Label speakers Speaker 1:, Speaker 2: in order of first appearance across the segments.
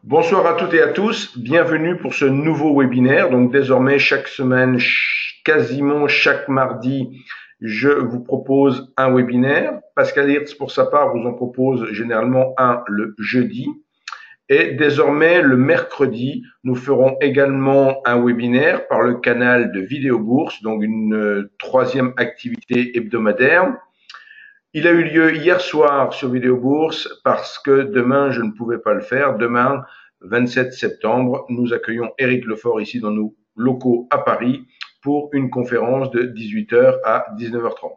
Speaker 1: Bonsoir à toutes et à tous, bienvenue pour ce nouveau webinaire. Donc désormais chaque semaine, quasiment chaque mardi, je vous propose un webinaire. Pascal Hirtz pour sa part vous en propose généralement un le jeudi. Et désormais le mercredi, nous ferons également un webinaire par le canal de Vidéo Bourse, donc une troisième activité hebdomadaire. Il a eu lieu hier soir sur Vidéo Bourse parce que demain, je ne pouvais pas le faire. Demain, 27 septembre, nous accueillons Éric Lefort ici dans nos locaux à Paris pour une conférence de 18h à 19h30.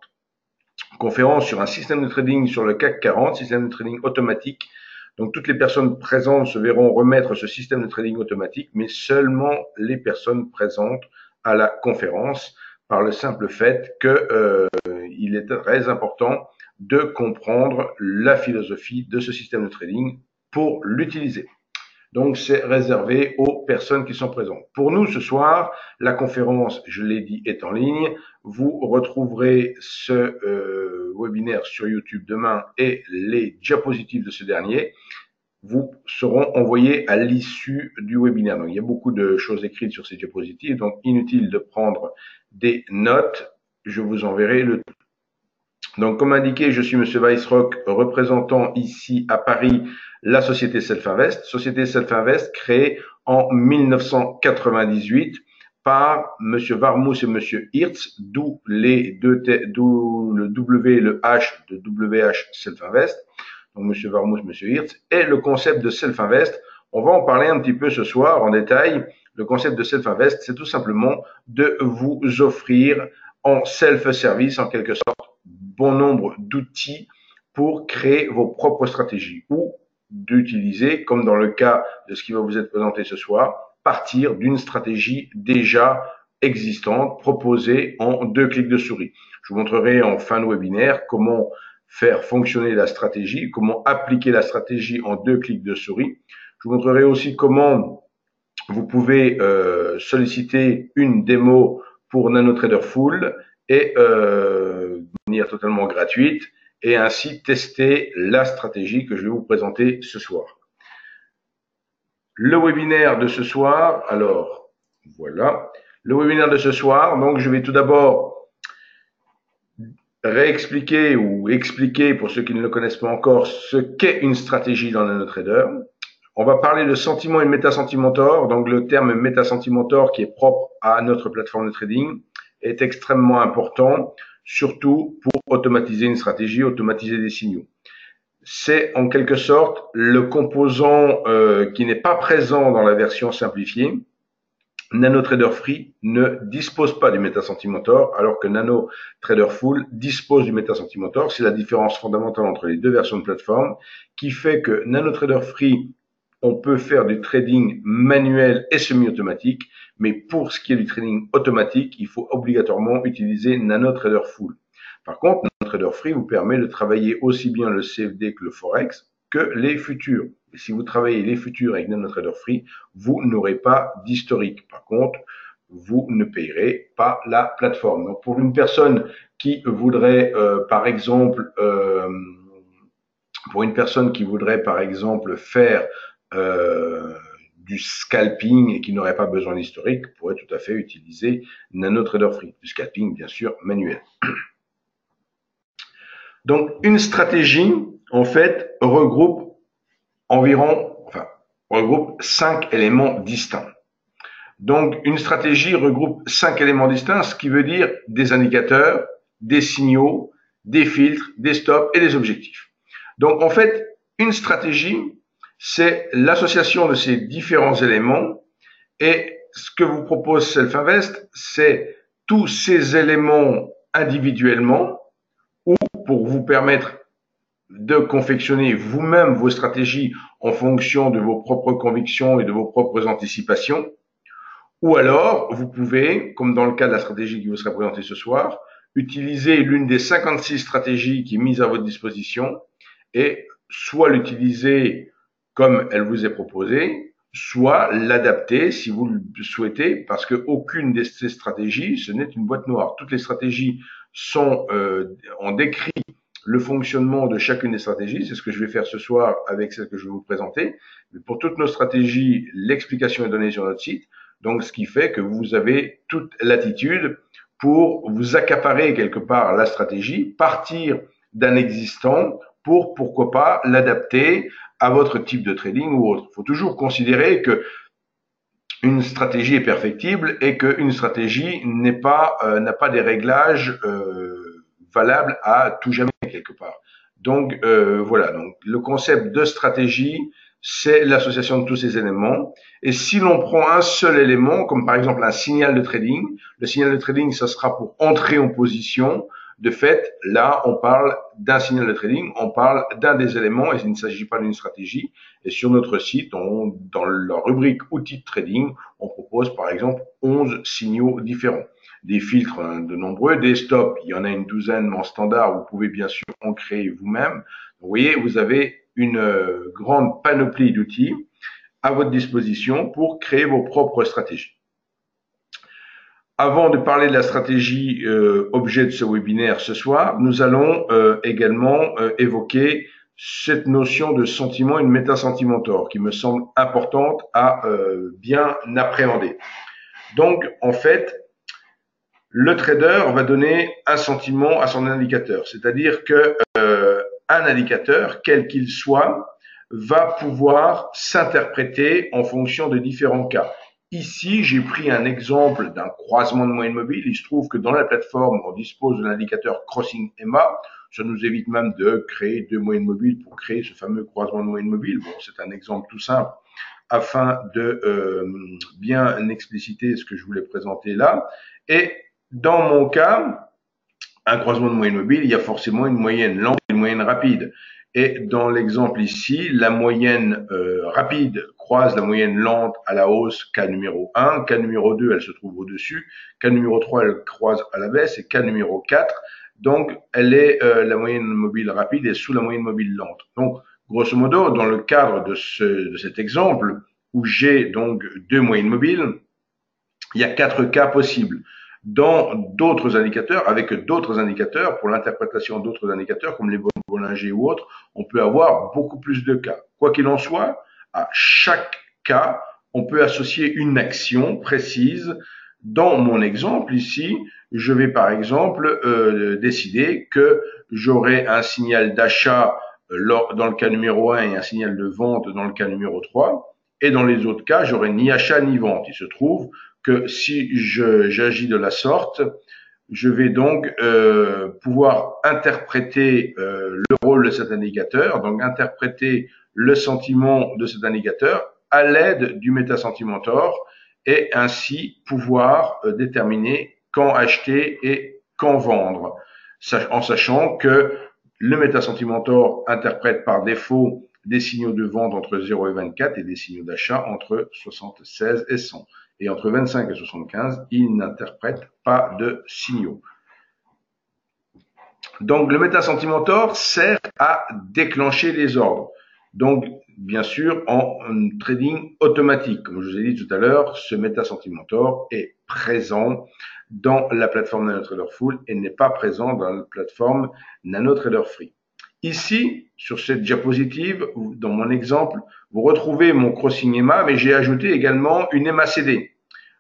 Speaker 1: Conférence sur un système de trading sur le CAC 40, système de trading automatique. Donc toutes les personnes présentes se verront remettre ce système de trading automatique, mais seulement les personnes présentes à la conférence par le simple fait qu'il est très important de comprendre la philosophie de ce système de trading pour l'utiliser. Donc, c'est réservé aux personnes qui sont présentes. Pour nous, ce soir, la conférence, je l'ai dit, est en ligne. Vous retrouverez ce webinaire sur YouTube demain et les diapositives de ce dernier vous seront envoyés à l'issue du webinaire. Donc, il y a beaucoup de choses écrites sur ces diapositives, donc inutile de prendre des notes. Je vous enverrai le tout. Donc, comme indiqué, je suis Monsieur Weissrock, représentant ici à Paris la société Self-Invest. Société Self-Invest créée en 1998 par Monsieur Warmoos et Monsieur Hirtz, d'où le W et le H de WH Self-Invest. Donc Monsieur Warmoos, Monsieur Hirtz, et le concept de Self-Invest. On va en parler un petit peu ce soir en détail. Le concept de Self-Invest, c'est tout simplement de vous offrir en self-service, en quelque sorte, bon nombre d'outils pour créer vos propres stratégies ou d'utiliser, comme dans le cas de ce qui va vous être présenté ce soir, partir d'une stratégie déjà existante, proposée en 2 clics de souris. Je vous montrerai en fin de webinaire comment faire fonctionner la stratégie, comment appliquer la stratégie en 2 clics de souris. Je vous montrerai aussi comment vous pouvez solliciter une démo pour NanoTrader Full et de manière totalement gratuite et ainsi tester la stratégie que je vais vous présenter ce soir. Le webinaire de ce soir, alors voilà, le webinaire de ce soir, donc je vais tout d'abord réexpliquer ou expliquer pour ceux qui ne le connaissent pas encore ce qu'est une stratégie dans NanoTrader. On va parler de sentiment et de métasentimentor. Donc le terme métasentimentor qui est propre à notre plateforme de trading est extrêmement important, surtout pour automatiser une stratégie, automatiser des signaux. C'est en quelque sorte le composant qui n'est pas présent dans la version simplifiée. NanoTrader Free ne dispose pas du métasentimentor, alors que NanoTrader Full dispose du métasentimentor. C'est la différence fondamentale entre les deux versions de plateforme qui fait que NanoTrader Free, on peut faire du trading manuel et semi-automatique, mais pour ce qui est du trading automatique, il faut obligatoirement utiliser NanoTrader Full. Par contre, NanoTrader Free vous permet de travailler aussi bien le CFD que le Forex que les futurs. Et si vous travaillez les futurs avec NanoTrader Free, vous n'aurez pas d'historique. Par contre, vous ne payerez pas la plateforme. Donc, pour une personne qui voudrait, par exemple, faire du scalping et qui n'aurait pas besoin d'historique, pourrait tout à fait utiliser NanoTrader Free. Du scalping, bien sûr, manuel. Donc, une stratégie, en fait, regroupe 5 éléments distincts. Donc, une stratégie regroupe 5 éléments distincts, ce qui veut dire des indicateurs, des signaux, des filtres, des stops et des objectifs. Donc, en fait, une stratégie, c'est l'association de ces différents éléments et ce que vous propose Self-Invest, c'est tous ces éléments individuellement ou pour vous permettre de confectionner vous-même vos stratégies en fonction de vos propres convictions et de vos propres anticipations. Ou alors, vous pouvez, comme dans le cas de la stratégie qui vous sera présentée ce soir, utiliser l'une des 56 stratégies qui est mise à votre disposition et soit l'utiliser comme elle vous est proposée, soit l'adapter si vous le souhaitez, parce que aucune de ces stratégies, ce n'est une boîte noire. Toutes les stratégies sont en décrit le fonctionnement de chacune des stratégies. C'est ce que je vais faire ce soir avec celle que je vais vous présenter. Mais pour toutes nos stratégies, l'explication est donnée sur notre site. Donc, ce qui fait que vous avez toute latitude pour vous accaparer quelque part la stratégie, partir d'un existant pour, pourquoi pas, l'adapter à votre type de trading ou autre. Il faut toujours considérer que une stratégie est perfectible et qu'une stratégie n'a pas des réglages valables à tout jamais quelque part. Donc voilà, donc le concept de stratégie, c'est l'association de tous ces éléments. Et si l'on prend un seul élément, comme par exemple un signal de trading, le signal de trading, ça sera pour entrer en position. De fait, là, on parle d'un signal de trading, on parle d'un des éléments et il ne s'agit pas d'une stratégie. Et sur notre site, dans la rubrique outils de trading, on propose par exemple 11 signaux différents. Des filtres de nombreux, des stops, il y en a une douzaine, mais en standard, vous pouvez bien sûr en créer vous-même. Vous voyez, vous avez une grande panoplie d'outils à votre disposition pour créer vos propres stratégies. Avant de parler de la stratégie objet de ce webinaire ce soir, nous allons également évoquer cette notion de sentiment et de métasentimentor qui me semble importante à bien appréhender. Donc, en fait, le trader va donner un sentiment à son indicateur, c'est-à-dire que un indicateur, quel qu'il soit, va pouvoir s'interpréter en fonction de différents cas. Ici, j'ai pris un exemple d'un croisement de moyenne mobile. Il se trouve que dans la plateforme, on dispose de l'indicateur Crossing EMA. Ça nous évite même de créer deux moyennes mobiles pour créer ce fameux croisement de moyenne mobile. Bon, c'est un exemple tout simple afin de bien expliciter ce que je voulais présenter là. Et dans mon cas, un croisement de moyenne mobile, il y a forcément une moyenne lente et une moyenne rapide. Et dans l'exemple ici, la moyenne rapide croise la moyenne lente à la hausse, cas numéro 1, cas numéro 2, elle se trouve au-dessus, cas numéro 3, elle croise à la baisse, et cas numéro 4, donc elle est la moyenne mobile rapide est sous la moyenne mobile lente. Donc, grosso modo, dans le cadre de cet exemple, où j'ai donc deux moyennes mobiles, il y a 4 cas possibles. Dans d'autres indicateurs, avec d'autres indicateurs, pour l'interprétation d'autres indicateurs, comme les Bollinger ou autres, on peut avoir beaucoup plus de cas. Quoi qu'il en soit, à chaque cas, on peut associer une action précise. Dans mon exemple ici, je vais par exemple décider que j'aurai un signal d'achat dans le cas numéro 1 et un signal de vente dans le cas numéro 3. Et dans les autres cas, j'aurai ni achat ni vente. Il se trouve que si j'agis de la sorte, je vais donc pouvoir interpréter le rôle de cet indicateur, donc interpréter le sentiment de cet indicateur à l'aide du métasentimentor et ainsi pouvoir déterminer quand acheter et quand vendre, en sachant que le métasentimentor interprète par défaut des signaux de vente entre 0 et 24 et des signaux d'achat entre 76 et 100. Et entre 25 et 75, il n'interprète pas de signaux. Donc, le métasentimentor sert à déclencher les ordres. Donc, bien sûr, en trading automatique. Comme je vous ai dit tout à l'heure, ce métasentimentor est présent dans la plateforme NanoTrader Full et n'est pas présent dans la plateforme NanoTrader Free. Ici, sur cette diapositive, dans mon exemple, vous retrouvez mon crossing EMA, mais j'ai ajouté également une MACD.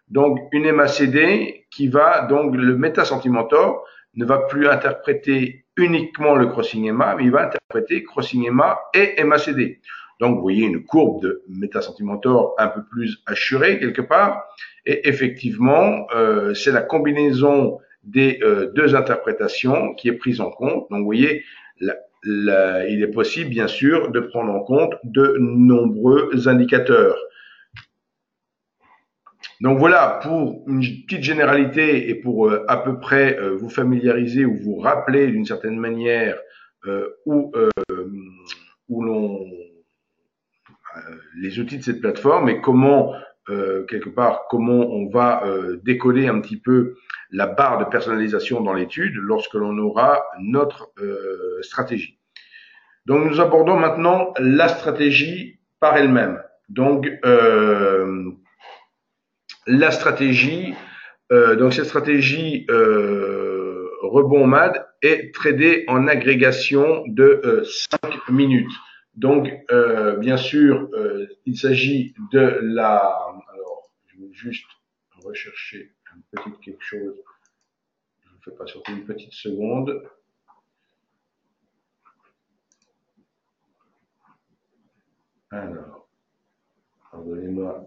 Speaker 1: Donc, une MACD qui va, donc, le métasentimentor ne va plus interpréter uniquement le crossing EMA, mais il va interpréter crossing EMA et MACD. Donc, vous voyez une courbe de métasentimentor un peu plus assurée quelque part. Et effectivement, c'est la combinaison des deux interprétations qui est prise en compte. Donc, vous voyez, il est possible, bien sûr, de prendre en compte de nombreux indicateurs. Donc voilà, pour une petite généralité et pour à peu près vous familiariser ou vous rappeler d'une certaine manière où les outils de cette plateforme et comment quelque part comment on va décoder un petit peu la barre de personnalisation dans l'étude lorsque l'on aura notre stratégie. Donc nous abordons maintenant la stratégie par elle-même. Donc la stratégie, donc cette stratégie rebond MAD est tradé en agrégation de 5 minutes. Donc, bien sûr, il s'agit de la... Alors, je vais juste rechercher une petite quelque chose. Je vous fais patienter une petite seconde. Alors, pardonnez-moi.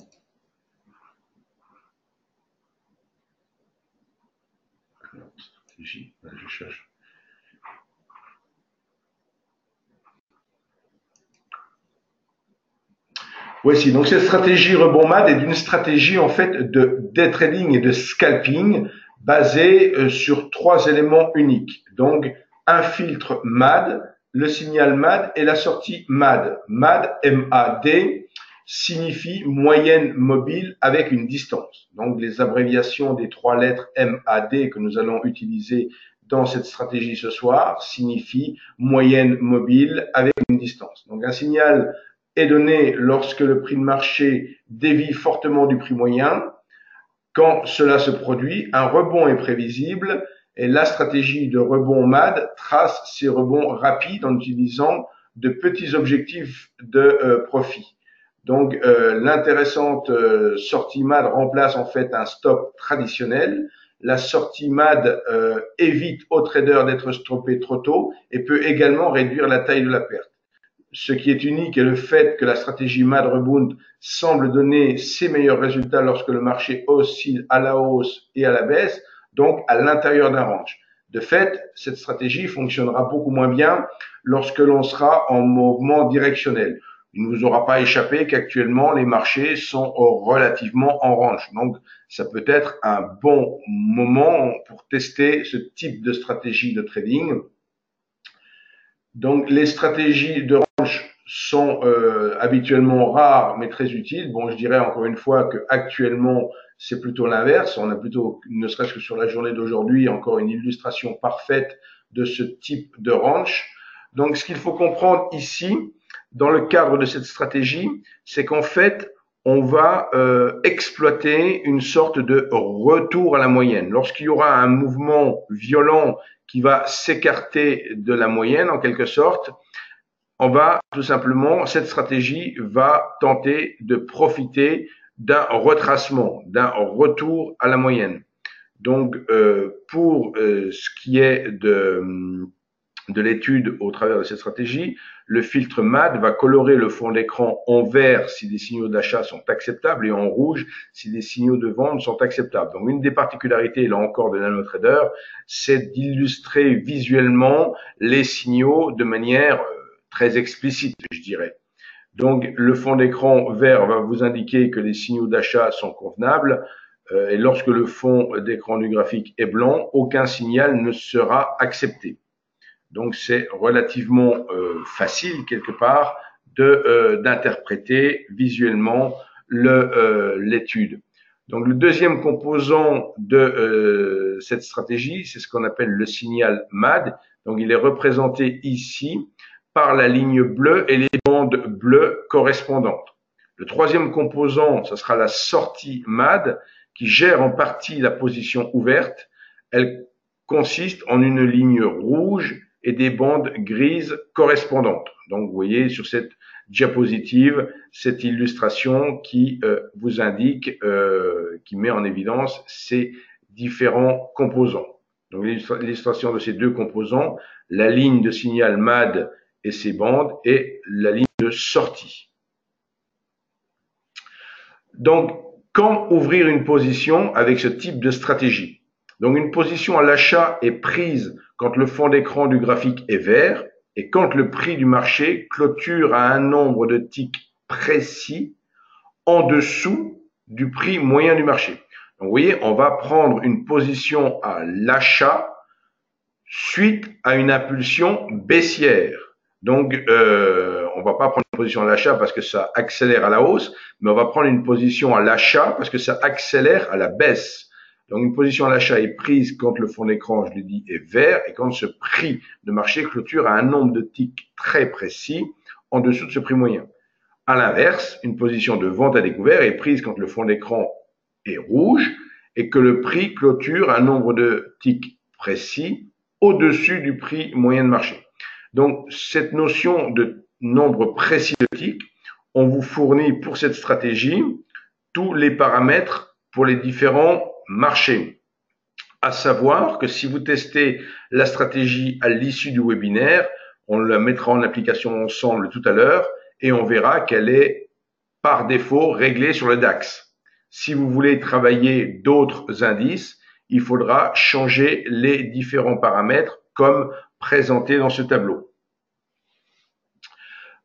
Speaker 1: Alors, stratégie, je cherche. Voici, donc cette stratégie rebond MAD est une stratégie en fait de day trading et de scalping basée sur 3 éléments uniques. Donc un filtre MAD, le signal MAD et la sortie MAD. MAD, M-A-D, signifie moyenne mobile avec une distance. Donc les abréviations des 3 lettres M-A-D que nous allons utiliser dans cette stratégie ce soir signifient moyenne mobile avec une distance. Donc un signal est donné lorsque le prix de marché dévie fortement du prix moyen. Quand cela se produit, un rebond est prévisible et la stratégie de rebond MAD trace ces rebonds rapides en utilisant de petits objectifs de profit. Donc l'intéressante sortie MAD remplace en fait un stop traditionnel. La sortie MAD évite aux traders d'être stoppés trop tôt et peut également réduire la taille de la perte. Ce qui est unique est le fait que la stratégie MAD Rebound semble donner ses meilleurs résultats lorsque le marché oscille à la hausse et à la baisse, donc à l'intérieur d'un range. De fait, cette stratégie fonctionnera beaucoup moins bien lorsque l'on sera en mouvement directionnel. Il ne vous aura pas échappé qu'actuellement les marchés sont relativement en range. Donc ça peut être un bon moment pour tester ce type de stratégie de trading. Donc les stratégies de range sont habituellement rares mais très utiles. Bon, je dirais encore une fois que actuellement c'est plutôt l'inverse. On a plutôt, ne serait-ce que sur la journée d'aujourd'hui, encore une illustration parfaite de ce type de range. Donc ce qu'il faut comprendre ici, dans le cadre de cette stratégie, c'est qu'en fait, on va exploiter une sorte de retour à la moyenne. Lorsqu'il y aura un mouvement violent qui va s'écarter de la moyenne en quelque sorte, on va tout simplement, cette stratégie va tenter de profiter d'un retracement, d'un retour à la moyenne. Donc pour ce qui est de l'étude au travers de cette stratégie, le filtre MAD va colorer le fond d'écran en vert si des signaux d'achat sont acceptables et en rouge si des signaux de vente sont acceptables. Donc une des particularités, là encore, de NanoTrader, c'est d'illustrer visuellement les signaux de manière très explicite, je dirais. Donc le fond d'écran vert va vous indiquer que les signaux d'achat sont convenables et lorsque le fond d'écran du graphique est blanc, aucun signal ne sera accepté. Donc c'est relativement facile quelque part d'interpréter visuellement l'étude. Donc le deuxième composant de cette stratégie, c'est ce qu'on appelle le signal MAD. Donc il est représenté ici par la ligne bleue et les bandes bleues correspondantes. Le troisième composant, ce sera la sortie MAD qui gère en partie la position ouverte. Elle consiste en une ligne rouge et des bandes grises correspondantes. Donc, vous voyez sur cette diapositive, cette illustration qui vous indique, qui met en évidence ces différents composants. Donc, l'illustration de ces deux composants, la ligne de signal MAD et ses bandes et la ligne de sortie. Donc, quand ouvrir une position avec ce type de stratégie? Donc, une position à l'achat est prise quand le fond d'écran du graphique est vert et quand le prix du marché clôture à un nombre de ticks précis en dessous du prix moyen du marché. Donc, vous voyez, on va prendre une position à l'achat suite à une impulsion baissière. Donc, on va pas prendre une position à l'achat parce que ça accélère à la hausse, mais on va prendre une position à l'achat parce que ça accélère à la baisse. Donc, une position à l'achat est prise quand le fond d'écran, je l'ai dit, est vert et quand ce prix de marché clôture à un nombre de ticks très précis en dessous de ce prix moyen. À l'inverse, une position de vente à découvert est prise quand le fond d'écran est rouge et que le prix clôture à un nombre de ticks précis au-dessus du prix moyen de marché. Donc, cette notion de nombre précis de ticks, on vous fournit pour cette stratégie tous les paramètres pour les différents marchés. À savoir que si vous testez la stratégie à l'issue du webinaire, on la mettra en application ensemble tout à l'heure et on verra qu'elle est par défaut réglée sur le DAX. Si vous voulez travailler d'autres indices, il faudra changer les différents paramètres comme présenté dans ce tableau.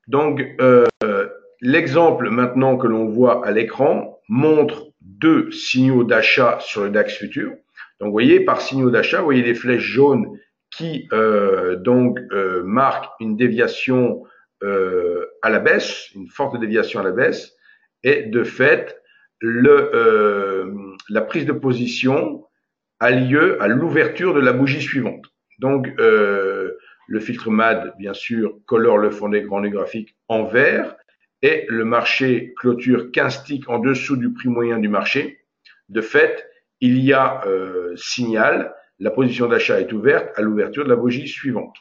Speaker 1: Donc, l'exemple maintenant que l'on voit à l'écran montre deux signaux d'achat sur le DAX futur. Donc, vous voyez, par signaux d'achat, vous voyez les flèches jaunes qui marquent une déviation à la baisse, une forte déviation à la baisse, et de fait, la prise de position a lieu à l'ouverture de la bougie suivante. Donc, le filtre MAD, bien sûr, colore le fond d'écran du graphique en vert et le marché clôture 15 ticks en dessous du prix moyen du marché. De fait, il y a signal, la position d'achat est ouverte à l'ouverture de la bougie suivante.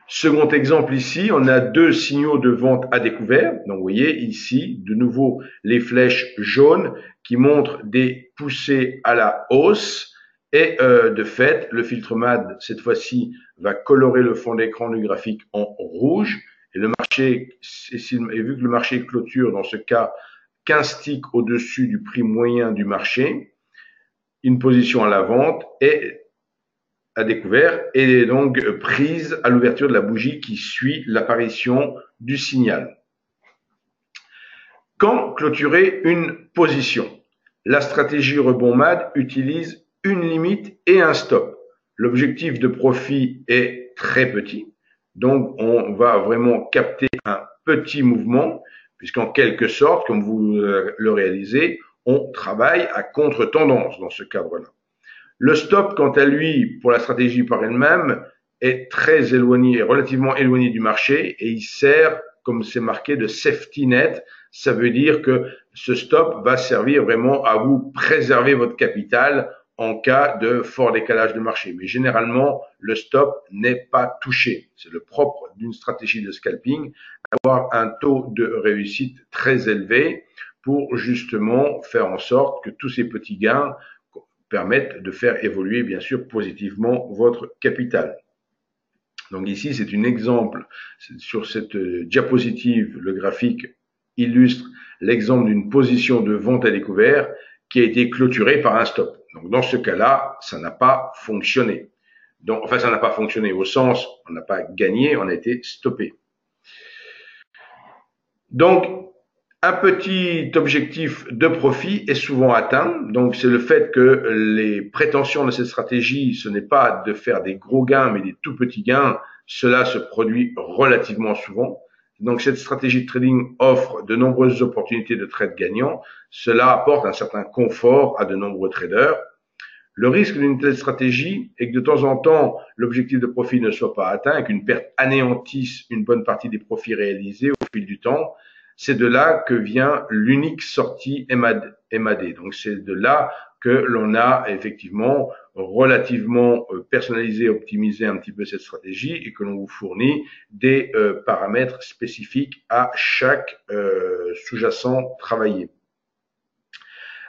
Speaker 1: Second exemple ici, on a deux signaux de vente à découvert. Donc, vous voyez ici, de nouveau, les flèches jaunes qui montrent des poussées à la hausse. Et de fait, le filtre MAD, cette fois-ci, va colorer le fond d'écran du graphique en rouge. Et le marché, et vu que le marché clôture, dans ce cas, 15 ticks au-dessus du prix moyen du marché, une position à la vente est à découvert et donc prise à l'ouverture de la bougie qui suit l'apparition du signal. Quand clôturer une position? La stratégie rebond MAD utilise une limite et un stop. L'objectif de profit est très petit, donc on va vraiment capter un petit mouvement, puisqu'en quelque sorte, comme vous le réalisez, on travaille à contre-tendance dans ce cadre-là. Le stop, quant à lui, pour la stratégie par elle-même, est très éloigné, relativement éloigné du marché et il sert, comme c'est marqué, de safety net. Ça veut dire que ce stop va servir vraiment à vous préserver votre capital en cas de fort décalage de marché. Mais généralement, le stop n'est pas touché. C'est le propre d'une stratégie de scalping, avoir un taux de réussite très élevé pour justement faire en sorte que tous ces petits gains permettent de faire évoluer, bien sûr, positivement votre capital. Donc ici, c'est un exemple. Sur cette diapositive, le graphique illustre l'exemple d'une position de vente à découvert qui a été clôturée par un stop. Donc dans ce cas-là, ça n'a pas fonctionné. Donc, enfin, ça n'a pas fonctionné au sens, on n'a pas gagné, on a été stoppé. Donc, un petit objectif de profit est souvent atteint. Donc, c'est le fait que les prétentions de cette stratégie, ce n'est pas de faire des gros gains, mais des tout petits gains. Cela se produit relativement souvent. Donc, cette stratégie de trading offre de nombreuses opportunités de trade gagnants. Cela apporte un certain confort à de nombreux traders. Le risque d'une telle stratégie est que de temps en temps, l'objectif de profit ne soit pas atteint et qu'une perte anéantisse une bonne partie des profits réalisés au fil du temps. C'est de là que vient l'unique sortie MAD. Donc, c'est de là que l'on a effectivement relativement personnalisé, optimisé un petit peu cette stratégie et que l'on vous fournit des paramètres spécifiques à chaque sous-jacent travaillé.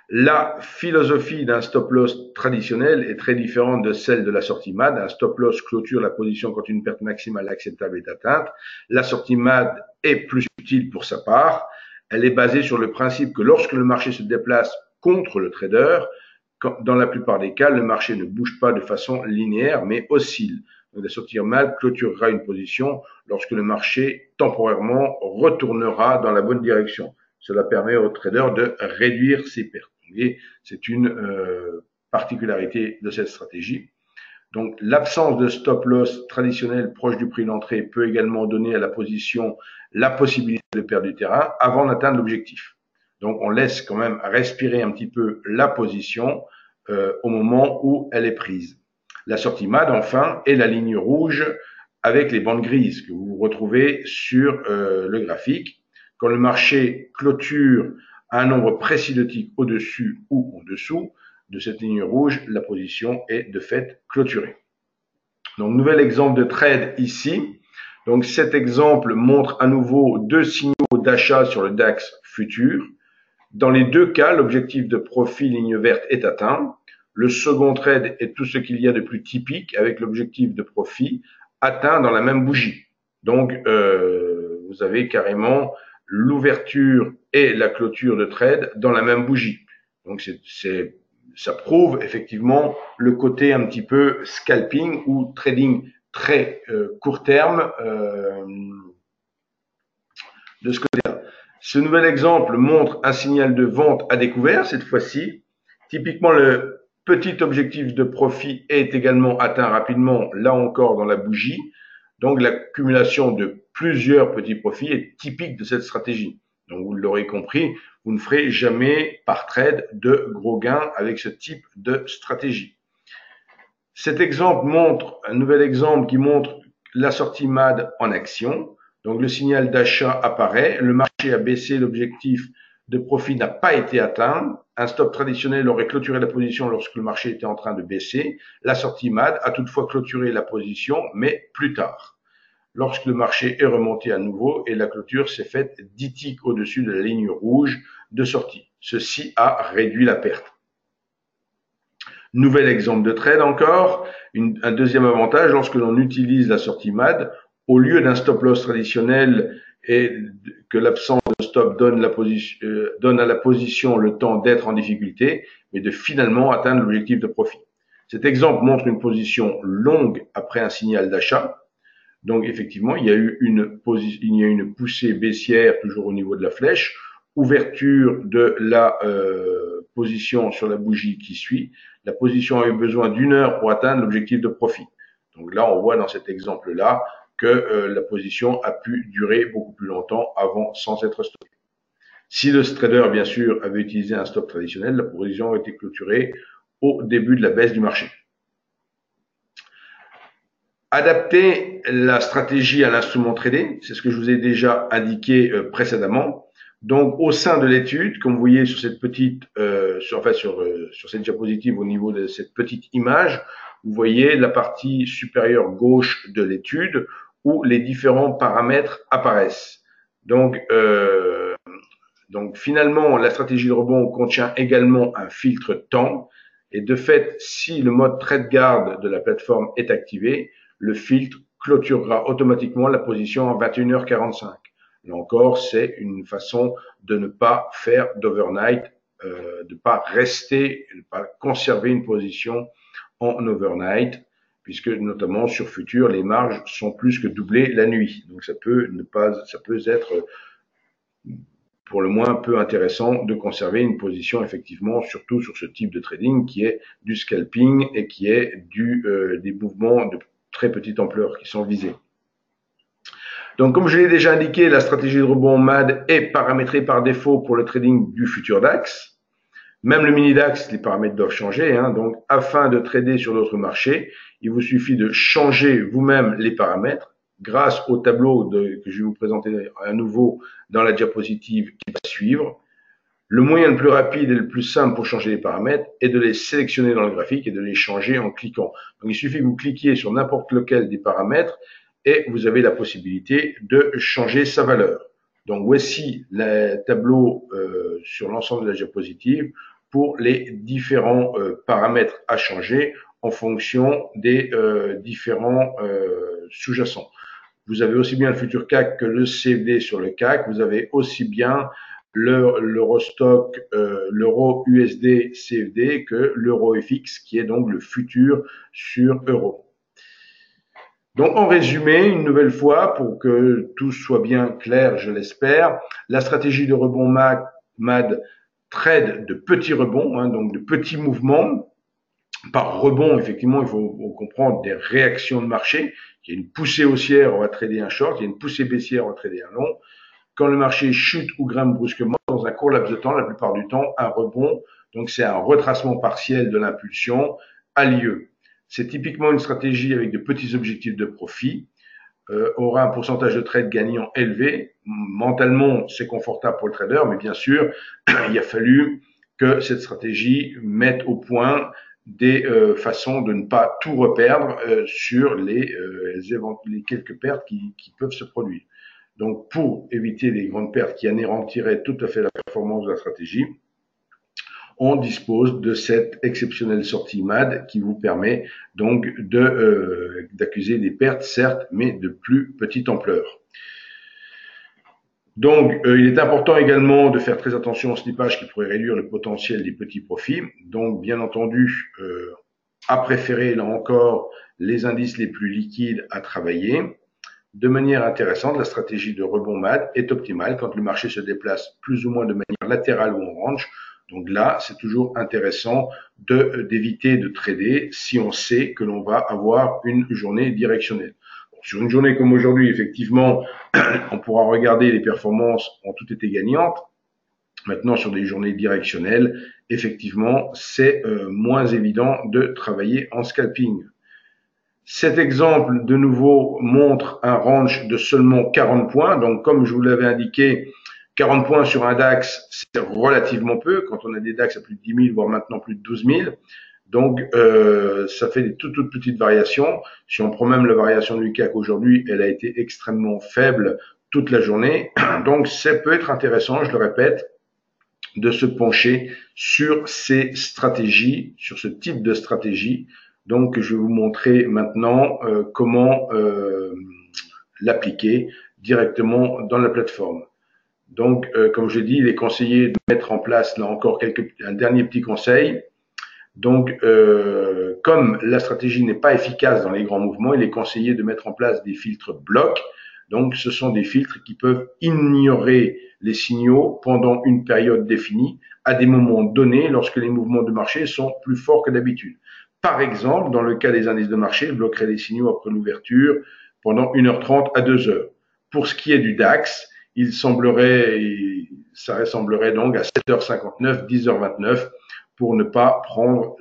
Speaker 1: La philosophie d'un stop loss traditionnel est très différente de celle de la sortie MAD. Un stop loss clôture la position quand une perte maximale acceptable est atteinte. La sortie MAD est plus utile pour sa part. Elle est basée sur le principe que lorsque le marché se déplace contre le trader, dans la plupart des cas, le marché ne bouge pas de façon linéaire, mais oscille. Donc, la sortie MAD clôturera une position lorsque le marché temporairement retournera dans la bonne direction. Cela permet au trader de réduire ses pertes. C'est une particularité de cette stratégie. Donc, l'absence de stop loss traditionnel proche du prix d'entrée peut également donner à la position la possibilité de perdre du terrain avant d'atteindre l'objectif. Donc, on laisse quand même respirer un petit peu la position au moment où elle est prise. La sortie MAD, enfin, est la ligne rouge avec les bandes grises que vous retrouvez sur le graphique. Quand le marché clôture à un nombre précis de ticks au-dessus ou en dessous, de cette ligne rouge, la position est de fait clôturée. Donc, nouvel exemple de trade ici. Donc, cet exemple montre à nouveau deux signaux d'achat sur le DAX futur. Dans les deux cas, l'objectif de profit ligne verte est atteint. Le second trade est tout ce qu'il y a de plus typique avec l'objectif de profit atteint dans la même bougie. Donc, vous avez carrément l'ouverture et la clôture de trade dans la même bougie. Donc, ça prouve effectivement le côté un petit peu scalping ou trading très court terme de ce côté-là. Ce nouvel exemple montre un signal de vente à découvert cette fois-ci. Typiquement, le petit objectif de profit est également atteint rapidement, là encore dans la bougie. Donc, l'accumulation de plusieurs petits profits est typique de cette stratégie. Donc, vous l'aurez compris, vous ne ferez jamais par trade de gros gains avec ce type de stratégie. Cet exemple montre, un nouvel exemple qui montre la sortie MAD en action. Donc, le signal d'achat apparaît, le marché a baissé, l'objectif de profit n'a pas été atteint. Un stop traditionnel aurait clôturé la position lorsque le marché était en train de baisser. La sortie MAD a toutefois clôturé la position, mais plus tard, lorsque le marché est remonté à nouveau et la clôture s'est faite 10 ticks au-dessus de la ligne rouge de sortie. Ceci a réduit la perte. Nouvel exemple de trade encore, un deuxième avantage, lorsque l'on utilise la sortie MAD, au lieu d'un stop loss traditionnel et que l'absence de stop donne à la position le temps d'être en difficulté, mais de finalement atteindre l'objectif de profit. Cet exemple montre une position longue après un signal d'achat. Donc effectivement, il y a une poussée baissière toujours au niveau de la flèche, ouverture de la position sur la bougie qui suit. La position a eu besoin d'une heure pour atteindre l'objectif de profit. Donc là, on voit dans cet exemple-là que la position a pu durer beaucoup plus longtemps avant sans être stoppée. Si le trader, bien sûr, avait utilisé un stop traditionnel, la position a été clôturée au début de la baisse du marché. Adapter la stratégie à l'instrument tradé, c'est ce que je vous ai déjà indiqué précédemment. Donc, au sein de l'étude, comme vous voyez sur cette petite, sur cette diapositive au niveau de cette petite image, vous voyez la partie supérieure gauche de l'étude où les différents paramètres apparaissent. Donc finalement, la stratégie de rebond contient également un filtre temps. Et de fait, si le mode trade guard de la plateforme est activé, le filtre clôturera automatiquement la position en 21h45. Là encore, c'est une façon de ne pas faire d'overnight, de ne pas rester, de ne pas conserver une position en overnight, puisque notamment sur futur, les marges sont plus que doublées la nuit. Donc ça peut être pour le moins peu intéressant de conserver une position effectivement, surtout sur ce type de trading qui est du scalping et qui est des mouvements de très petite ampleur qui sont visés. Donc, comme je l'ai déjà indiqué, la stratégie de rebond MAD est paramétrée par défaut pour le trading du futur DAX. Même le mini DAX, les paramètres doivent changer. Donc, afin de trader sur d'autres marchés, il vous suffit de changer vous-même les paramètres grâce au tableau que je vais vous présenter à nouveau dans la diapositive qui va suivre. Le moyen le plus rapide et le plus simple pour changer les paramètres est de les sélectionner dans le graphique et de les changer en cliquant. Donc, il suffit que vous cliquiez sur n'importe lequel des paramètres et vous avez la possibilité de changer sa valeur. Donc, voici le tableau sur l'ensemble de la diapositive pour les différents paramètres à changer en fonction des différents sous-jacents. Vous avez aussi bien le futur CAC que le CFD sur le CAC. Vous avez aussi bien l'Eurostock, l'euro USD CFD que l'euro FX qui est donc le futur sur euro. Donc, en résumé, une nouvelle fois, pour que tout soit bien clair, je l'espère, la stratégie de rebond MAD trade de petits rebonds, donc de petits mouvements. Par rebond, effectivement, il faut comprendre des réactions de marché. Il y a une poussée haussière, on va trader un short. Il y a une poussée baissière, on va trader un long. Quand le marché chute ou grimpe brusquement, dans un court laps de temps, la plupart du temps, un rebond, donc c'est un retracement partiel de l'impulsion, a lieu. C'est typiquement une stratégie avec de petits objectifs de profit, aura un pourcentage de trade gagnant élevé. Mentalement, c'est confortable pour le trader, mais bien sûr, il a fallu que cette stratégie mette au point des façons de ne pas tout reperdre sur les quelques pertes qui peuvent se produire. Donc, pour éviter les grandes pertes qui anéantiraient tout à fait la performance de la stratégie, on dispose de cette exceptionnelle sortie MAD qui vous permet donc d'accuser des pertes, certes, mais de plus petite ampleur. Donc, il est important également de faire très attention au slippage qui pourrait réduire le potentiel des petits profits. Donc, bien entendu, à préférer, là encore, les indices les plus liquides à travailler. De manière intéressante, la stratégie de rebond MAD est optimale quand le marché se déplace plus ou moins de manière latérale ou en range. Donc là, c'est toujours intéressant d'éviter de trader si on sait que l'on va avoir une journée directionnelle. Sur une journée comme aujourd'hui, effectivement, on pourra regarder les performances ont toutes été gagnantes. Maintenant, sur des journées directionnelles, effectivement, c'est moins évident de travailler en scalping. Cet exemple, de nouveau, montre un range de seulement 40 points. Donc, comme je vous l'avais indiqué, 40 points sur un DAX, c'est relativement peu. Quand on a des DAX à plus de 10 000, voire maintenant plus de 12 000. Donc, ça fait des toutes petites variations. Si on prend même la variation du CAC aujourd'hui, elle a été extrêmement faible toute la journée. Donc, ça peut être intéressant, je le répète, de se pencher sur ces stratégies, sur ce type de stratégie. Donc, je vais vous montrer maintenant comment l'appliquer directement dans la plateforme. Donc, comme je l'ai dit, il est conseillé de mettre en place, là encore, un dernier petit conseil. Donc, comme la stratégie n'est pas efficace dans les grands mouvements, il est conseillé de mettre en place des filtres blocs. Donc, ce sont des filtres qui peuvent ignorer les signaux pendant une période définie à des moments donnés lorsque les mouvements de marché sont plus forts que d'habitude. Par exemple, dans le cas des indices de marché, il bloquerait les signaux après l'ouverture pendant 1h30 à 2h. Pour ce qui est du DAX, ça ressemblerait donc à 7h59, 10h29 pour ne pas prendre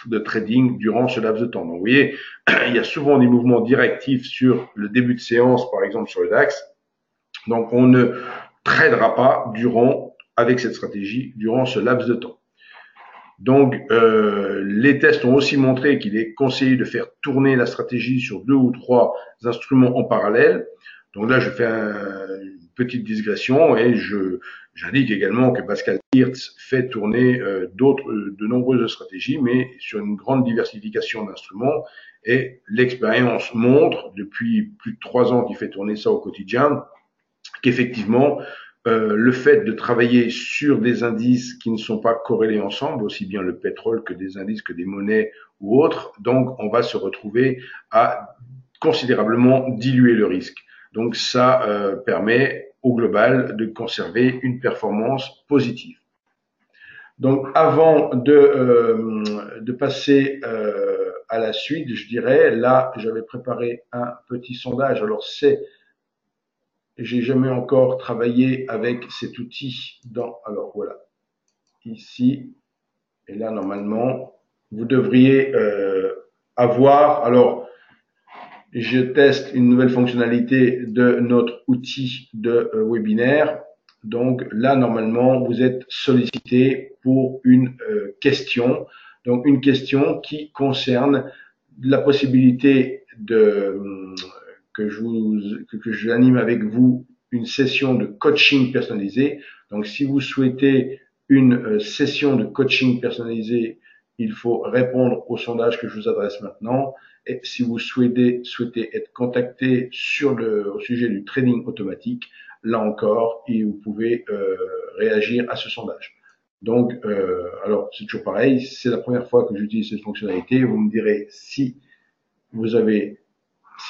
Speaker 1: de trading durant ce laps de temps. Donc, vous voyez, il y a souvent des mouvements directifs sur le début de séance, par exemple sur le DAX. Donc, on ne tradera pas avec cette stratégie durant ce laps de temps. Donc, les tests ont aussi montré qu'il est conseillé de faire tourner la stratégie sur 2 ou 3 instruments en parallèle. Donc là, je fais une petite digression et j'indique également que Pascal Hirtz fait tourner de nombreuses stratégies, mais sur une grande diversification d'instruments. Et l'expérience montre, depuis plus de 3 ans qu'il fait tourner ça au quotidien, qu'effectivement, le fait de travailler sur des indices qui ne sont pas corrélés ensemble, aussi bien le pétrole que des indices que des monnaies ou autres, donc on va se retrouver à considérablement diluer le risque. Donc ça permet au global de conserver une performance positive. Donc avant de passer à la suite, je dirais, là j'avais préparé un petit sondage. Alors j'ai jamais encore travaillé avec cet outil alors voilà, ici, et là normalement, vous devriez avoir, alors je teste une nouvelle fonctionnalité de notre outil de webinaire. Donc là, normalement, vous êtes sollicité pour une question. Donc une question qui concerne la possibilité que j'anime avec vous une session de coaching personnalisé. Donc si vous souhaitez une session de coaching personnalisé, il faut répondre au sondage que je vous adresse maintenant. Et si vous souhaitez être contacté au sujet du trading automatique, là encore, vous pouvez réagir à ce sondage. Donc, alors c'est toujours pareil, c'est la première fois que j'utilise cette fonctionnalité. Vous me direz si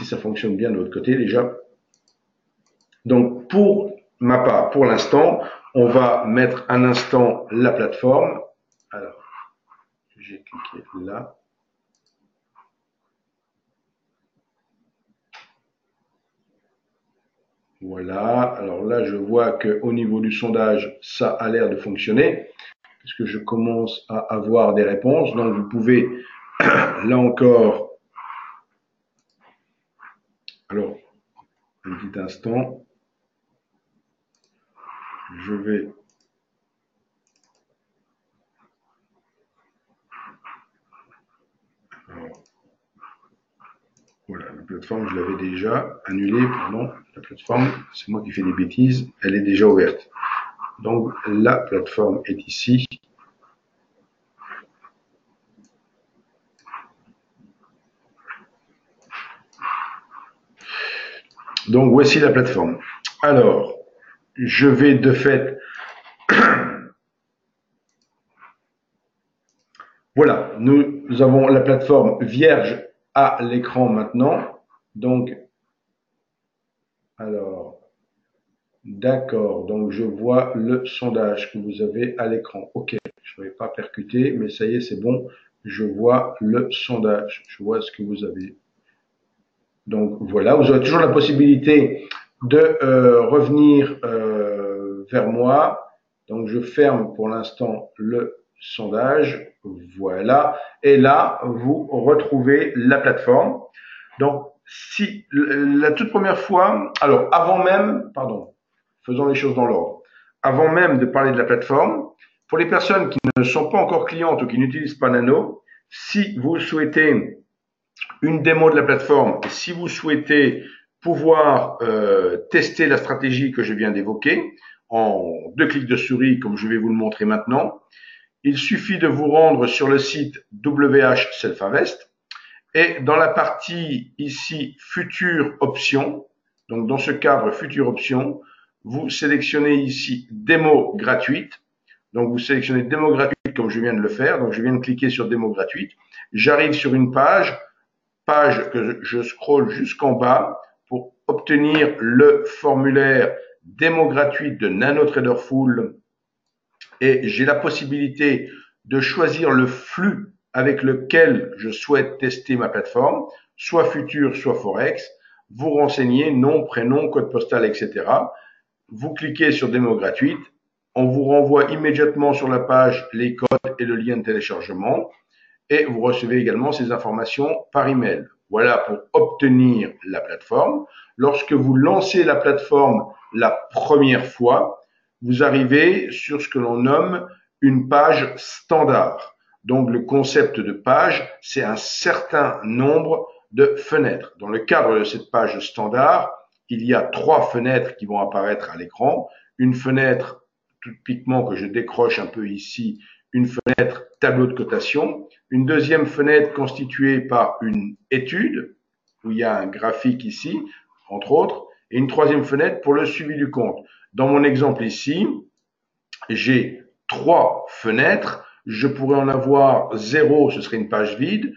Speaker 1: ça fonctionne bien de votre côté déjà. Donc, pour ma part, pour l'instant, on va mettre un instant la plateforme. Alors, j'ai cliqué là. Voilà, alors là je vois qu'au niveau du sondage, ça a l'air de fonctionner, puisque je commence à avoir des réponses. Donc vous pouvez, là encore, alors, un petit instant, je vais plateforme, je l'avais déjà annulée, pardon. La plateforme, c'est moi qui fais des bêtises, elle est déjà ouverte. Donc, la plateforme est ici. Donc, voici la plateforme. Alors, je vais de fait... Voilà, nous avons la plateforme vierge à l'écran maintenant. Donc, alors, d'accord, donc je vois le sondage que vous avez à l'écran. Ok, je ne vais pas percuter, mais ça y est, c'est bon. Je vois le sondage, je vois ce que vous avez. Donc voilà, vous aurez toujours la possibilité de revenir vers moi. Donc je ferme pour l'instant le sondage. Voilà. Et là, vous retrouvez la plateforme. Donc, si la toute première fois, alors avant même, pardon, faisons les choses dans l'ordre. Avant même de parler de la plateforme, pour les personnes qui ne sont pas encore clientes ou qui n'utilisent pas Nano, si vous souhaitez une démo de la plateforme, et si vous souhaitez pouvoir tester la stratégie que je viens d'évoquer en 2 clics de souris, comme je vais vous le montrer maintenant, il suffit de vous rendre sur le site WH Self Invest et dans la partie ici Futures options, donc dans ce cadre Futures options, vous sélectionnez ici démo gratuite. Donc vous sélectionnez démo gratuite comme je viens de le faire. Donc je viens de cliquer sur démo gratuite. J'arrive sur une page que je scrolle jusqu'en bas pour obtenir le formulaire démo gratuite de NanoTrader Full et j'ai la possibilité de choisir le flux avec lequel je souhaite tester ma plateforme, soit futur, soit forex. Vous renseignez nom, prénom, code postal, etc. Vous cliquez sur démo gratuite. On vous renvoie immédiatement sur la page les codes et le lien de téléchargement. Et vous recevez également ces informations par email. Voilà pour obtenir la plateforme. Lorsque vous lancez la plateforme la première fois, vous arrivez sur ce que l'on nomme une page standard. Donc le concept de page, c'est un certain nombre de fenêtres. Dans le cadre de cette page standard, il y a 3 fenêtres qui vont apparaître à l'écran. Une fenêtre, typiquement que je décroche un peu ici, une fenêtre tableau de cotation, une deuxième fenêtre constituée par une étude, où il y a un graphique ici, entre autres, et une troisième fenêtre pour le suivi du compte. Dans mon exemple ici, j'ai 3 fenêtres, je pourrais en avoir 0, ce serait une page vide,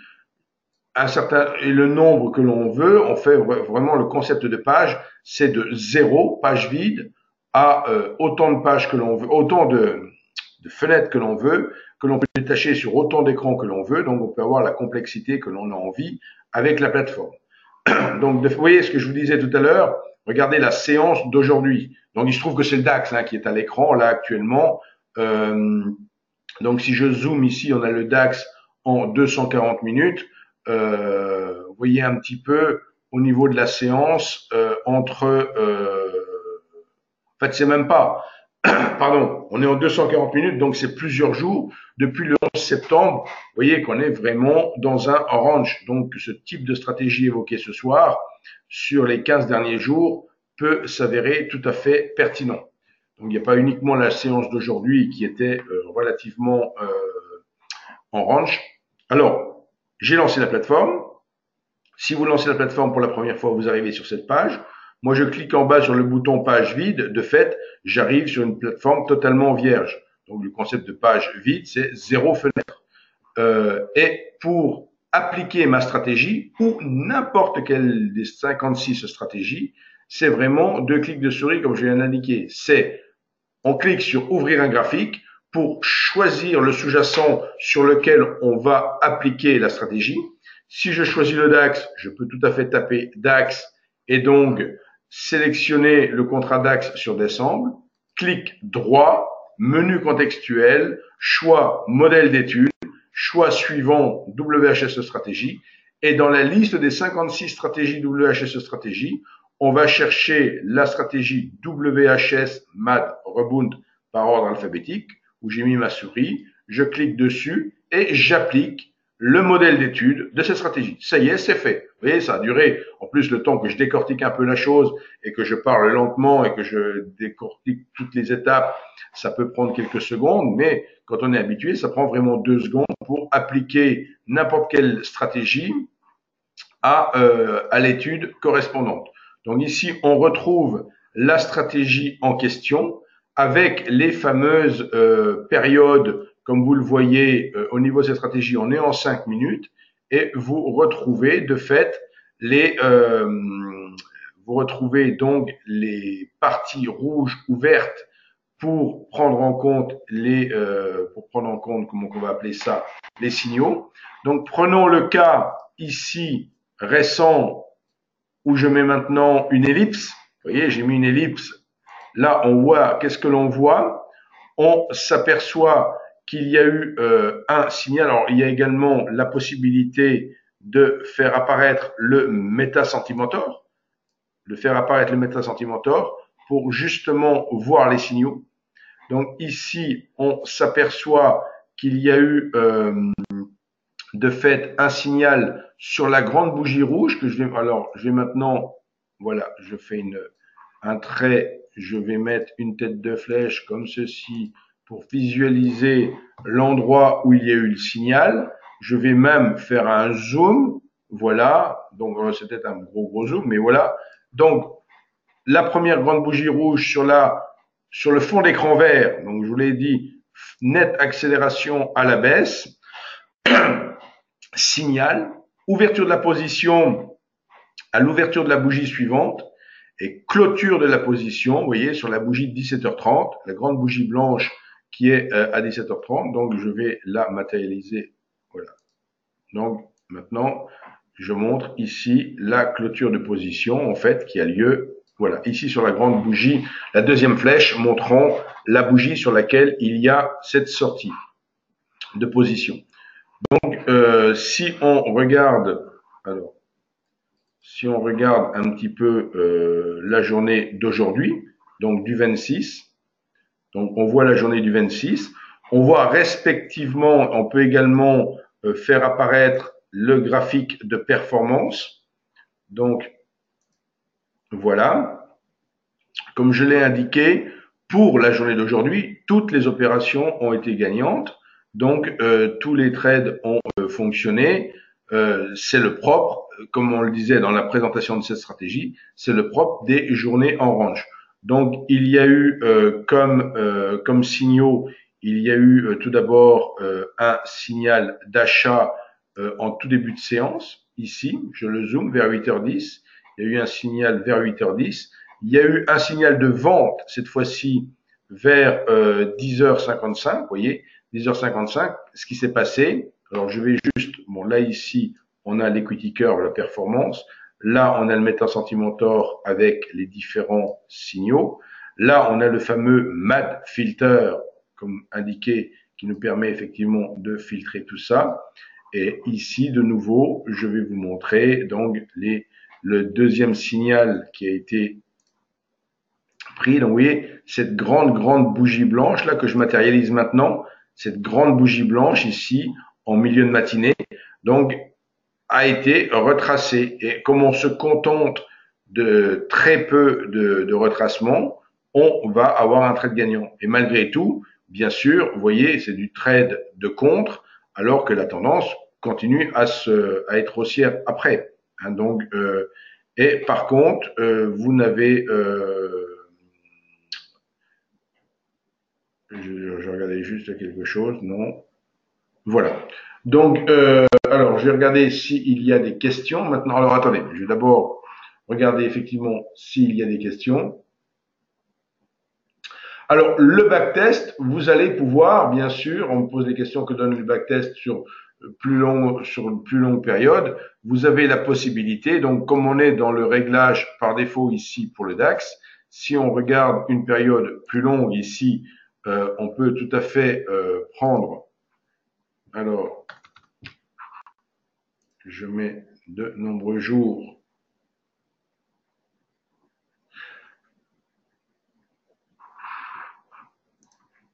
Speaker 1: et le nombre que l'on veut, on fait vraiment le concept de page, c'est de 0, page vide, à autant de pages que l'on veut, autant de fenêtres que l'on veut, que l'on peut détacher sur autant d'écrans que l'on veut, donc on peut avoir la complexité que l'on a envie avec la plateforme. Donc, vous voyez ce que je vous disais tout à l'heure, regardez la séance d'aujourd'hui. Donc, il se trouve que c'est le DAX qui est à l'écran, là, actuellement. Donc, si je zoome ici, on a le DAX en 240 minutes. Vous voyez un petit peu au niveau de la séance entre... en fait, c'est même pas... Pardon, on est en 240 minutes, donc c'est plusieurs jours. Depuis le 11 septembre, vous voyez qu'on est vraiment dans un orange. Donc ce type de stratégie évoquée ce soir, sur les 15 derniers jours, peut s'avérer tout à fait pertinent. Donc il n'y a pas uniquement la séance d'aujourd'hui qui était relativement orange. Alors, j'ai lancé la plateforme. Si vous lancez la plateforme pour la première fois, vous arrivez sur cette page. Moi, je clique en bas sur le bouton page vide. De fait, j'arrive sur une plateforme totalement vierge. Donc, le concept de page vide, c'est 0 fenêtre. Et pour appliquer ma stratégie ou n'importe quelle des 56 stratégies, c'est vraiment 2 clics de souris comme je viens d'indiquer. C'est, on clique sur ouvrir un graphique pour choisir le sous-jacent sur lequel on va appliquer la stratégie. Si je choisis le DAX, je peux tout à fait taper DAX et donc sélectionner le contrat DAX sur décembre, clic droit, menu contextuel, choix modèle d'étude, choix suivant WHS stratégie et dans la liste des 56 stratégies WHS stratégie, on va chercher la stratégie WHS MAD Rebound par ordre alphabétique où j'ai mis ma souris, je clique dessus et j'applique le modèle d'étude de cette stratégie. Ça y est, c'est fait. Vous voyez, ça a duré, en plus, le temps que je décortique un peu la chose et que je parle lentement et que je décortique toutes les étapes, ça peut prendre quelques secondes, mais quand on est habitué, ça prend vraiment 2 secondes pour appliquer n'importe quelle stratégie à l'étude correspondante. Donc ici, on retrouve la stratégie en question avec les fameuses périodes, comme vous le voyez au niveau de cette stratégie, on est en 5 minutes et vous retrouvez de fait les vous retrouvez donc les parties rouges ou vertes pour prendre en compte comment on va appeler ça, les signaux. Donc prenons le cas ici récent où je mets maintenant une ellipse. Vous voyez, j'ai mis une ellipse. Là, on voit, qu'est-ce que l'on voit? On s'aperçoit qu'il y a eu un signal. Alors, il y a également la possibilité de faire apparaître le métasentimentor, pour justement voir les signaux. Donc ici, on s'aperçoit qu'il y a eu de fait un signal sur la grande bougie rouge que je vais maintenant, voilà, je fais un trait, je vais mettre une tête de flèche comme ceci pour visualiser l'endroit où il y a eu le signal. Je vais même faire un zoom, voilà, donc c'est peut-être un gros zoom, mais voilà. Donc la première grande bougie rouge sur le fond d'écran vert, donc je vous l'ai dit, nette accélération à la baisse, signal, ouverture de la position à l'ouverture de la bougie suivante et clôture de la position, vous voyez, sur la bougie de 17h30, la grande bougie blanche qui est à 17h30. Donc, je vais la matérialiser. Voilà. Donc, maintenant, je montre ici la clôture de position, en fait, qui a lieu, voilà, ici sur la grande bougie, la deuxième flèche montrant la bougie sur laquelle il y a cette sortie de position. Donc, si on regarde un petit peu la journée d'aujourd'hui, donc du 26, donc on voit la journée du 26, on voit respectivement, on peut également faire apparaître le graphique de performance. Donc voilà, comme je l'ai indiqué, pour la journée d'aujourd'hui, toutes les opérations ont été gagnantes. Donc, tous les trades ont fonctionné. C'est le propre, comme on le disait dans la présentation de cette stratégie, c'est le propre des journées en range. Donc, il y a eu comme signaux, il y a eu tout d'abord un signal d'achat en tout début de séance. Ici, je le zoome vers 8h10. Il y a eu un signal vers 8h10. Il y a eu un signal de vente, cette fois-ci, vers 10h55, vous voyez, 10h55, ce qui s'est passé. Alors, je vais juste, bon, là, ici, on a l'equity curve, la performance. Là, on a le métasentimentor avec les différents signaux. Là, on a le fameux MAD filter, comme indiqué, qui nous permet effectivement de filtrer tout ça. Et ici, de nouveau, je vais vous montrer donc le deuxième signal qui a été pris. Donc, vous voyez, cette grande bougie blanche là que je matérialise maintenant, cette grande bougie blanche ici en milieu de matinée, donc a été retracée. Et comme on se contente de très peu de retracement, on va avoir un trade gagnant. Et malgré tout, bien sûr, vous voyez, c'est du trade de contre, alors que la tendance continue à être haussière après. Hein, donc, et par contre, vous n'avez je regardais juste quelque chose, non. Voilà. Donc, alors, je vais regarder s'il y a des questions. Maintenant, alors attendez, je vais d'abord regarder effectivement s'il y a des questions. Alors, le backtest, vous allez pouvoir, bien sûr, on me pose des questions que donne le backtest sur une plus longue période. Vous avez la possibilité, donc comme on est dans le réglage par défaut ici pour le DAX, si on regarde une période plus longue ici, on peut tout à fait prendre. Alors, je mets de nombreux jours.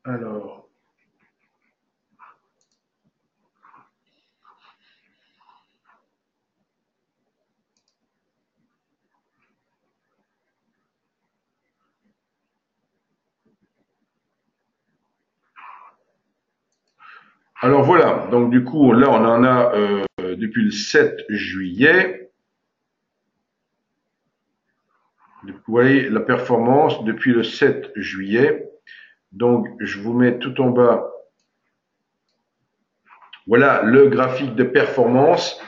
Speaker 1: Alors, Alors voilà, donc du coup, là, on en a depuis le 7 juillet. Vous voyez la performance depuis le 7 juillet. Donc, je vous mets tout en bas. Voilà le graphique de performance.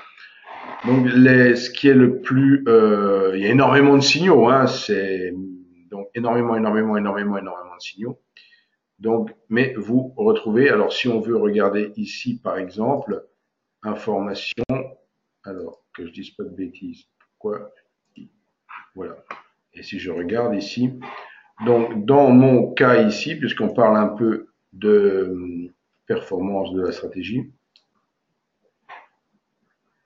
Speaker 1: Donc, ce qui est le plus, il y a énormément de signaux, hein, c'est donc énormément de signaux. Donc, mais vous retrouvez, alors si on veut regarder ici, par exemple, information, alors que je dise pas de bêtises, pourquoi, voilà. Et si je regarde ici, donc dans mon cas ici, puisqu'on parle un peu de performance de la stratégie,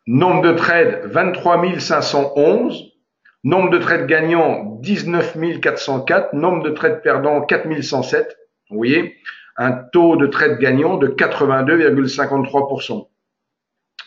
Speaker 1: nombre de trades 23 511, nombre de trades gagnants 19 404, nombre de trades perdants 4 107. Vous voyez, un taux de trade gagnant de 82,53%.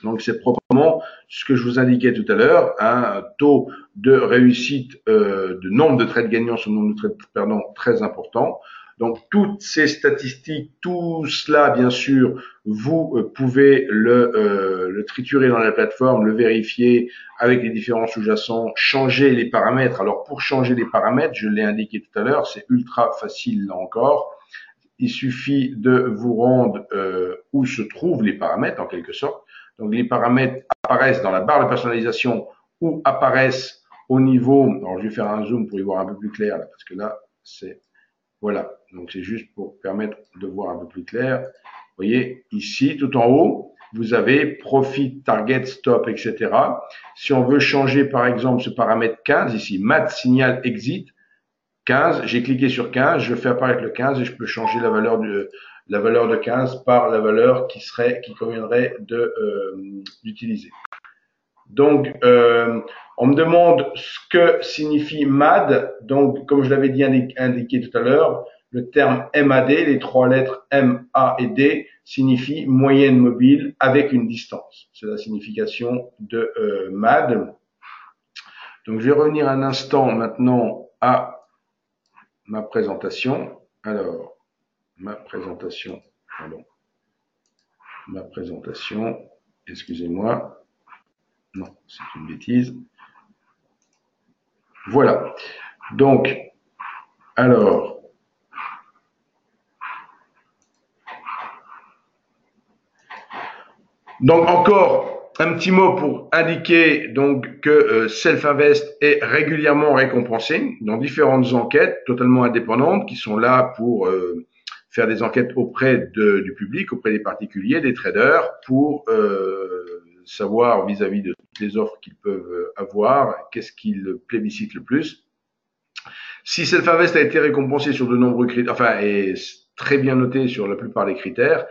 Speaker 1: Donc c'est proprement ce que je vous indiquais tout à l'heure, un taux de réussite de nombre de trades gagnants sur le nombre de trades perdants très important. Donc toutes ces statistiques, tout cela bien sûr, vous pouvez le triturer dans la plateforme, le vérifier avec les différents sous-jacents, changer les paramètres. Alors pour changer les paramètres, je l'ai indiqué tout à l'heure, c'est ultra facile là encore. Il suffit de vous rendre où se trouvent les paramètres en quelque sorte. Donc les paramètres apparaissent dans la barre de personnalisation ou apparaissent au niveau. Alors je vais faire un zoom pour y voir un peu plus clair là, parce que là c'est voilà. Donc c'est juste pour permettre de voir un peu plus clair. Vous voyez ici tout en haut, vous avez profit, target, stop, etc. Si on veut changer par exemple ce paramètre 15 ici, mat signal exit 15, j'ai cliqué sur 15, je fais apparaître le 15 et je peux changer la valeur de 15 par la valeur qui conviendrait d'utiliser. Donc, on me demande ce que signifie MAD. Donc, comme je l'avais dit indiqué tout à l'heure, le terme MAD, les trois lettres M, A et D, signifie moyenne mobile avec une distance. C'est la signification de MAD. Donc, je vais revenir un instant maintenant à ma présentation. Alors, ma présentation, excusez-moi. Non, c'est une bêtise. Voilà. Donc, alors, encore un petit mot pour indiquer donc que Self-Invest est régulièrement récompensé dans différentes enquêtes totalement indépendantes qui sont là pour faire des enquêtes auprès du public, auprès des particuliers, des traders, pour savoir vis-à-vis de toutes les offres qu'ils peuvent avoir, qu'est-ce qu'ils plébiscitent le plus. Si Self-Invest a été récompensé sur de nombreux critères, enfin, est très bien noté sur la plupart des critères,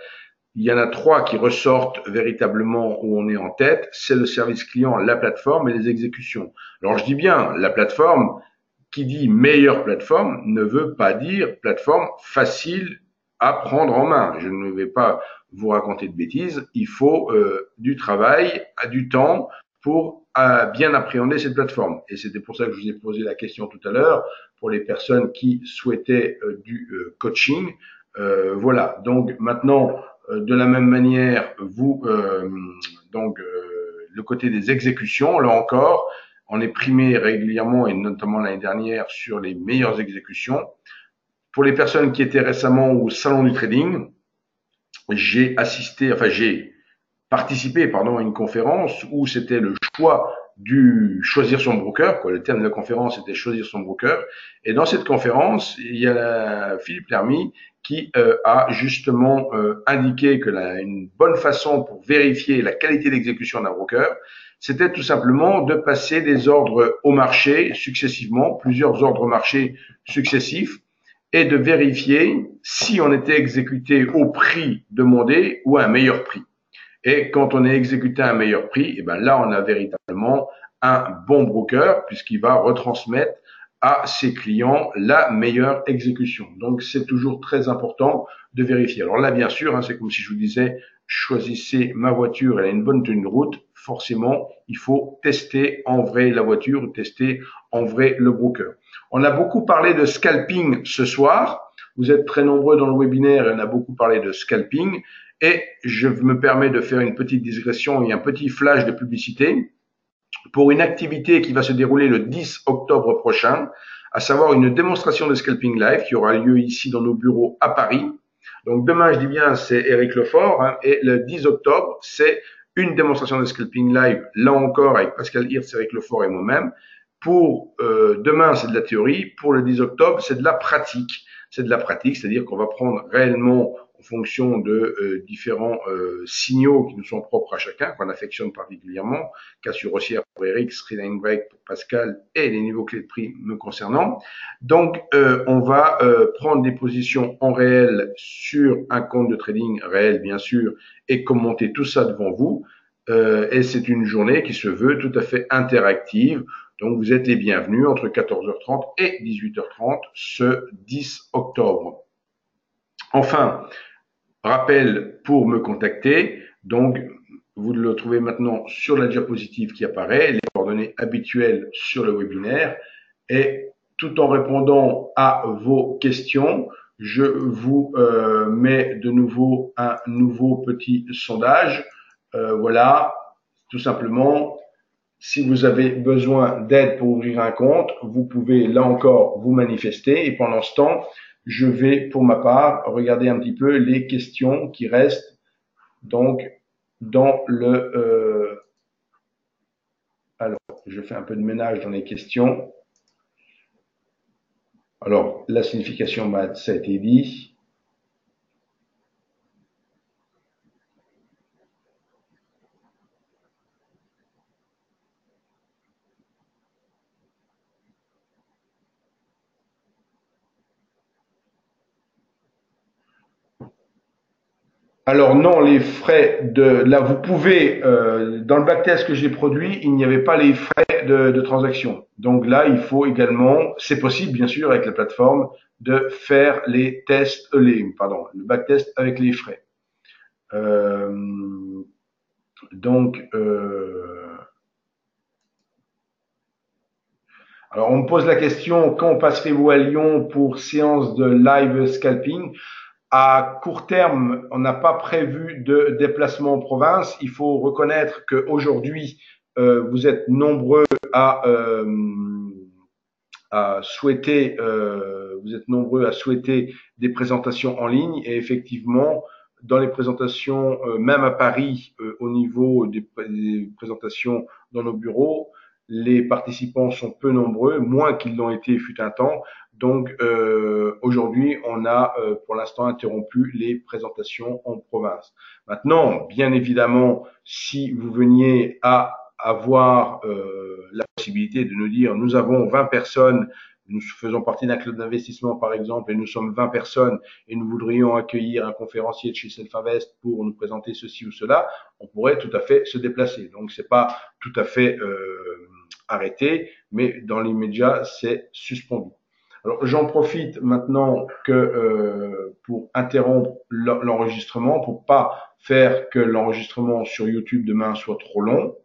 Speaker 1: il y en a trois qui ressortent véritablement où on est en tête. C'est le service client, la plateforme et les exécutions. Alors je dis bien la plateforme, qui dit meilleure plateforme ne veut pas dire plateforme facile à prendre en main. Je ne vais pas vous raconter de bêtises. Il faut du travail, du temps pour bien appréhender cette plateforme. Et c'était pour ça que je vous ai posé la question tout à l'heure pour les personnes qui souhaitaient du coaching. Voilà. Donc maintenant, de la même manière, le côté des exécutions, là encore, on est primé régulièrement et notamment l'année dernière sur les meilleures exécutions. Pour les personnes qui étaient récemment au salon du trading, j'ai participé, à une conférence où c'était le choix choisir son broker, quoi. Le terme de la conférence était choisir son broker. Et dans cette conférence, il y a Philippe Lermy qui a justement indiqué que une bonne façon pour vérifier la qualité d'exécution d'un broker, c'était tout simplement de passer des ordres au marché successivement, plusieurs ordres marché successifs, et de vérifier si on était exécuté au prix demandé ou à un meilleur prix. Et quand on est exécuté à un meilleur prix, et ben là, on a véritablement un bon broker puisqu'il va retransmettre à ses clients la meilleure exécution. Donc, c'est toujours très important de vérifier. Alors là, bien sûr, c'est comme si je vous disais, choisissez ma voiture, elle a une bonne tenue de route. Forcément, il faut tester en vrai la voiture, tester en vrai le broker. On a beaucoup parlé de scalping ce soir. Vous êtes très nombreux dans le webinaire et on a beaucoup parlé de scalping. Et je me permets de faire une petite digression et un petit flash de publicité pour une activité qui va se dérouler le 10 octobre prochain, à savoir une démonstration de scalping live qui aura lieu ici dans nos bureaux à Paris. Donc demain, je dis bien, c'est Eric Lefort, hein, et le 10 octobre, c'est une démonstration de scalping live, là encore avec Pascal Hirtz, Eric Lefort et moi-même. Pour demain, c'est de la théorie. Pour le 10 octobre, c'est de la pratique. C'est de la pratique, c'est-à-dire qu'on va prendre réellement en fonction de différents signaux qui nous sont propres à chacun, qu'on affectionne particulièrement, cassure haussière pour Eric, Line Break pour Pascal et les niveaux clés de prix me concernant. Donc, on va prendre des positions en réel sur un compte de trading réel, bien sûr, et commenter tout ça devant vous. Et c'est une journée qui se veut tout à fait interactive. Donc, vous êtes les bienvenus entre 14h30 et 18h30 ce 10 octobre. Enfin, rappel pour me contacter. Donc, vous le trouvez maintenant sur la diapositive qui apparaît, les coordonnées habituelles sur le webinaire. Et tout en répondant à vos questions, je vous mets de nouveau un nouveau petit sondage. Voilà, tout simplement. Si vous avez besoin d'aide pour ouvrir un compte, vous pouvez là encore vous manifester. Et pendant ce temps, je vais pour ma part regarder un petit peu les questions qui restent donc dans le... alors, je fais un peu de ménage dans les questions. Alors, la signification, ça a été dit. Alors non, les frais de là vous pouvez dans le backtest que j'ai produit, il n'y avait pas les frais de transaction. Donc là, il faut également, c'est possible bien sûr avec la plateforme de faire les tests, le backtest avec les frais. Donc alors on me pose la question quand passerez-vous à Lyon pour séance de live scalping? À court terme, on n'a pas prévu de déplacement en province. Il faut reconnaître qu'aujourd'hui, vous êtes nombreux à souhaiter, des présentations en ligne. Et effectivement, dans les présentations, même à Paris, au niveau des présentations dans nos bureaux, les participants sont peu nombreux, moins qu'ils l'ont été fut un temps. Donc aujourd'hui, on a pour l'instant interrompu les présentations en province. Maintenant, bien évidemment, si vous veniez à avoir la possibilité de nous dire nous avons 20 personnes, nous faisons partie d'un club d'investissement par exemple et nous sommes 20 personnes et nous voudrions accueillir un conférencier de chez Self-Invest pour nous présenter ceci ou cela, on pourrait tout à fait se déplacer. Donc c'est pas tout à fait arrêté, mais dans l'immédiat c'est suspendu. Alors j'en profite maintenant que pour interrompre l'enregistrement, pour pas faire que l'enregistrement sur YouTube demain soit trop long.